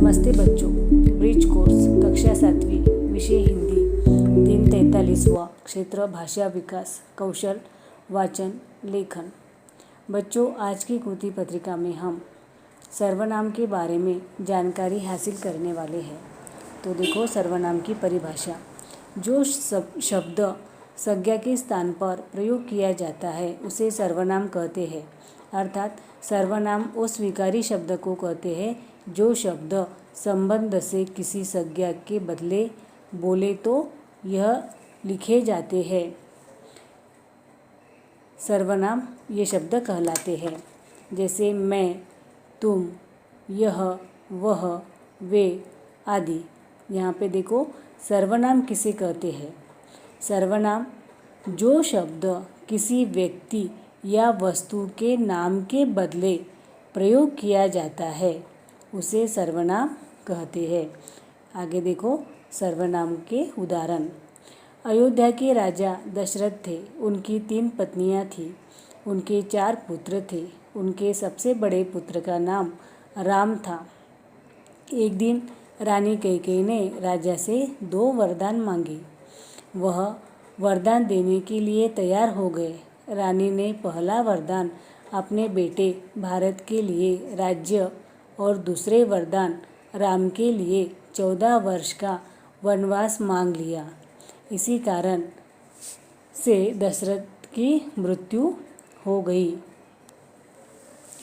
नमस्ते बच्चों। Bridge course कक्षा 7वीं, विषय हिंदी, दिन 43वां, क्षेत्र भाषा विकास, कौशल वाचन लेखन। बच्चों, आज की कृति पत्रिका में हम सर्वनाम के बारे में जानकारी हासिल करने वाले हैं। तो देखो, सर्वनाम की परिभाषा। जो शब्द संज्ञा के स्थान पर प्रयोग किया जाता है उसे सर्वनाम कहते हैं। अर्थात सर्वनाम उस स्वीकारी शब्द को कहते हैं जो शब्द संबंध से किसी संज्ञा के बदले बोले तो यह लिखे जाते हैं। सर्वनाम ये शब्द कहलाते हैं, जैसे मैं, तुम, यह, वह, वे आदि। यहाँ पे देखो, सर्वनाम किसे कहते हैं। सर्वनाम जो शब्द किसी व्यक्ति या वस्तु के नाम के बदले प्रयोग किया जाता है उसे सर्वनाम कहते हैं। आगे देखो, सर्वनाम के उदाहरण। अयोध्या के राजा दशरथ थे। उनकी 3 पत्नियां थीं। उनके 4 पुत्र थे। उनके सबसे बड़े पुत्र का नाम राम था। एक दिन रानी कैकेयी ने राजा से 2 वरदान मांगे। वह वरदान देने के लिए तैयार हो गए। रानी ने पहला वरदान अपने बेटे भारत के लिए राज्य और दूसरे वरदान राम के लिए 14 वर्ष का वनवास मांग लिया। इसी कारण से दशरथ की मृत्यु हो गई।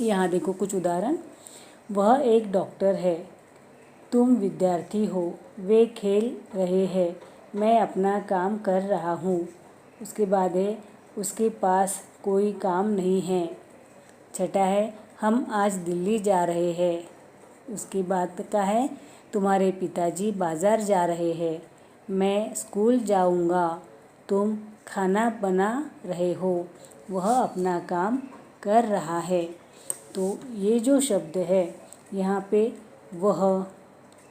यहाँ देखो कुछ उदाहरण। वह एक डॉक्टर है। तुम विद्यार्थी हो। वे खेल रहे हैं। मैं अपना काम कर रहा हूँ। उसके बाद है, उसके पास कोई काम नहीं है। छठा है, हम आज दिल्ली जा रहे हैं। उसके बाद का है, तुम्हारे पिताजी बाज़ार जा रहे हैं। मैं स्कूल जाऊंगा। तुम खाना बना रहे हो। वह अपना काम कर रहा है। तो ये जो शब्द है यहाँ पे वह,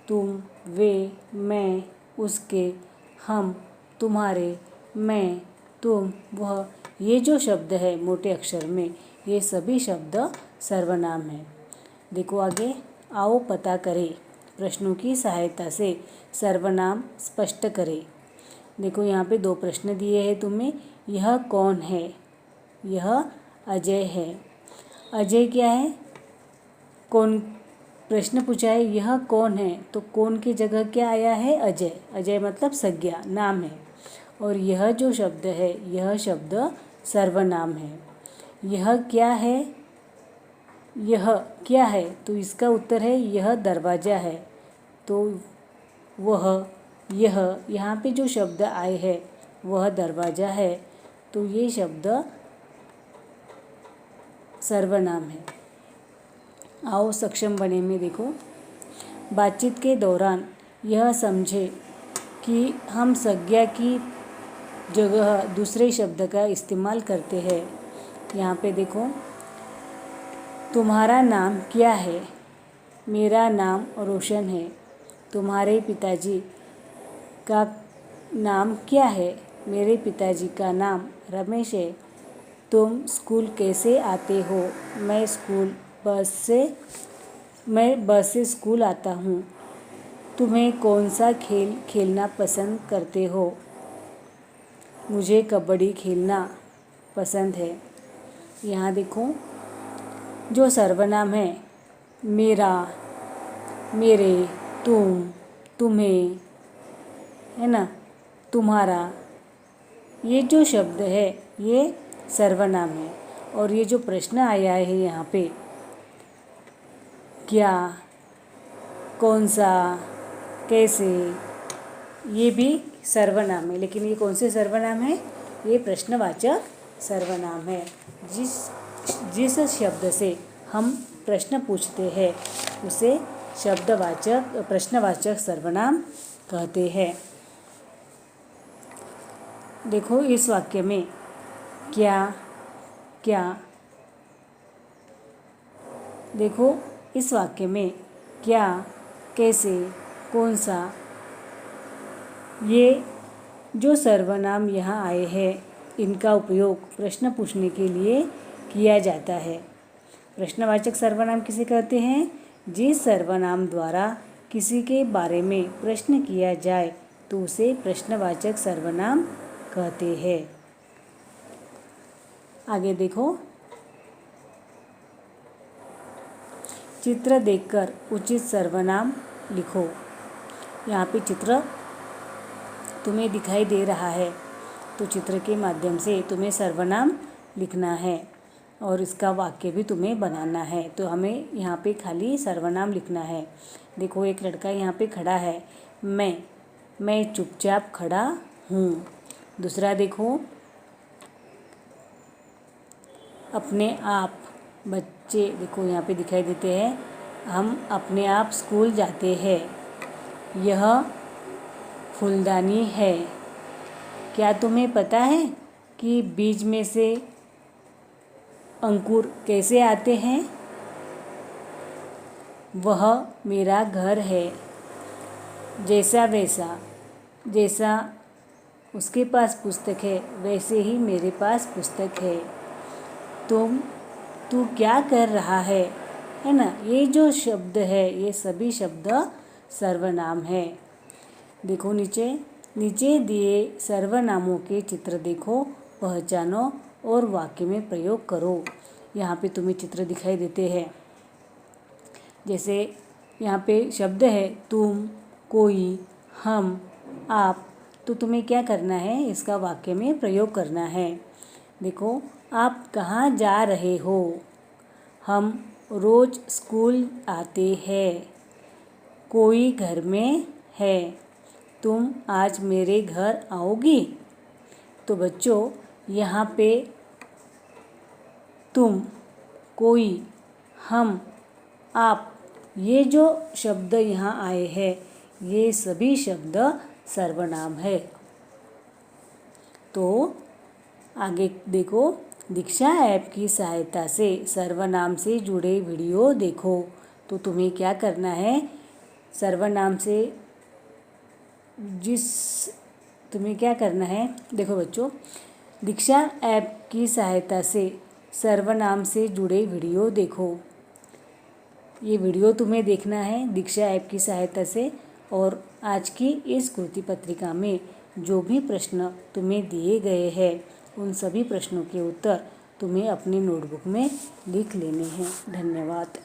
तुम, वे, मैं, उसके, हम, तुम्हारे, मैं, तुम, वह, ये जो शब्द है मोटे अक्षर में, ये सभी शब्द सर्वनाम हैं। देखो आगे, आओ पता करें। प्रश्नों की सहायता से सर्वनाम स्पष्ट करें। देखो यहाँ पे 2 प्रश्न दिए हैं तुम्हें। यह कौन है? यह अजय है। अजय क्या है? कौन? प्रश्न पूछा है यह कौन है, तो कौन की जगह क्या आया है? अजय। अजय मतलब संज्ञा, नाम है। और यह जो शब्द है, यह शब्द सर्वनाम है। यह क्या है? यह क्या है? तो इसका उत्तर है यह दरवाज़ा है। तो वह, यह, यहाँ पे जो शब्द आए हैं वह दरवाज़ा है। तो ये शब्द सर्वनाम है। आओ सक्षम बने में देखो। बातचीत के दौरान यह समझे कि हम संज्ञा की जगह दूसरे शब्द का इस्तेमाल करते हैं। यहाँ पे देखो, तुम्हारा नाम क्या है? मेरा नाम रोशन है। तुम्हारे पिताजी का नाम क्या है? मेरे पिताजी का नाम रमेश है। तुम स्कूल कैसे आते हो? मैं बस से स्कूल आता हूँ। तुम्हें कौन सा खेल खेलना पसंद करते हो? मुझे कबड्डी खेलना पसंद है। यहाँ देखो, जो सर्वनाम है मेरा, मेरे, तुम, तुम्हें, है ना, तुम्हारा, ये जो शब्द है ये सर्वनाम है। और ये जो प्रश्न आया है यहाँ पे, क्या, कौन सा, कैसे, ये भी सर्वनाम है। लेकिन ये कौन से सर्वनाम है? ये प्रश्नवाचक सर्वनाम है। जिस शब्द से हम प्रश्न पूछते हैं उसे प्रश्नवाचक सर्वनाम कहते हैं। देखो इस वाक्य में क्या, क्या, देखो इस वाक्य में क्या, कैसे, कौन सा, ये जो सर्वनाम यहाँ आए हैं इनका उपयोग प्रश्न पूछने के लिए किया जाता है। प्रश्नवाचक सर्वनाम किसे कहते हैं? जिस सर्वनाम द्वारा किसी के बारे में प्रश्न किया जाए तो उसे प्रश्नवाचक सर्वनाम कहते हैं। आगे देखो, चित्र देखकर उचित सर्वनाम लिखो। यहाँ पे चित्र तुम्हें दिखाई दे रहा है, तो चित्र के माध्यम से तुम्हें सर्वनाम लिखना है और इसका वाक्य भी तुम्हें बनाना है। तो हमें यहाँ पे खाली सर्वनाम लिखना है। देखो, एक लड़का यहाँ पे खड़ा है, मैं चुपचाप खड़ा हूँ। दूसरा देखो, अपने आप, बच्चे देखो यहाँ पे दिखाई देते हैं, हम अपने आप स्कूल जाते हैं। यह फूलदानी है। क्या तुम्हें पता है कि बीज में से अंकुर कैसे आते हैं? वह मेरा घर है। जैसा उसके पास पुस्तक है वैसे ही मेरे पास पुस्तक है। तू क्या कर रहा है ना? ये जो शब्द है, ये सभी शब्द सर्वनाम है। देखो, नीचे दिए सर्वनामों के चित्र देखो, पहचानो और वाक्य में प्रयोग करो। यहाँ पे तुम्हें चित्र दिखाई देते हैं। जैसे यहाँ पे शब्द है तुम, कोई, हम, आप। तो तुम्हें क्या करना है? इसका वाक्य में प्रयोग करना है। देखो, आप कहाँ जा रहे हो? हम रोज़ स्कूल आते हैं। कोई घर में है। तुम आज मेरे घर आओगी? तो बच्चों, यहाँ पे तुम, कोई, हम, आप, ये जो शब्द यहाँ आए हैं, ये सभी शब्द सर्वनाम है। तो आगे देखो, दीक्षा ऐप की सहायता से सर्वनाम से जुड़े वीडियो देखो। तो तुम्हें क्या करना है? सर्वनाम से तुम्हें क्या करना है? देखो बच्चों, दीक्षा ऐप की सहायता से सर्वनाम से जुड़े वीडियो देखो। ये वीडियो तुम्हें देखना है दीक्षा ऐप की सहायता से। और आज की इस कृति पत्रिका में जो भी प्रश्न तुम्हें दिए गए हैं, उन सभी प्रश्नों के उत्तर तुम्हें अपनी नोटबुक में लिख लेने हैं। धन्यवाद।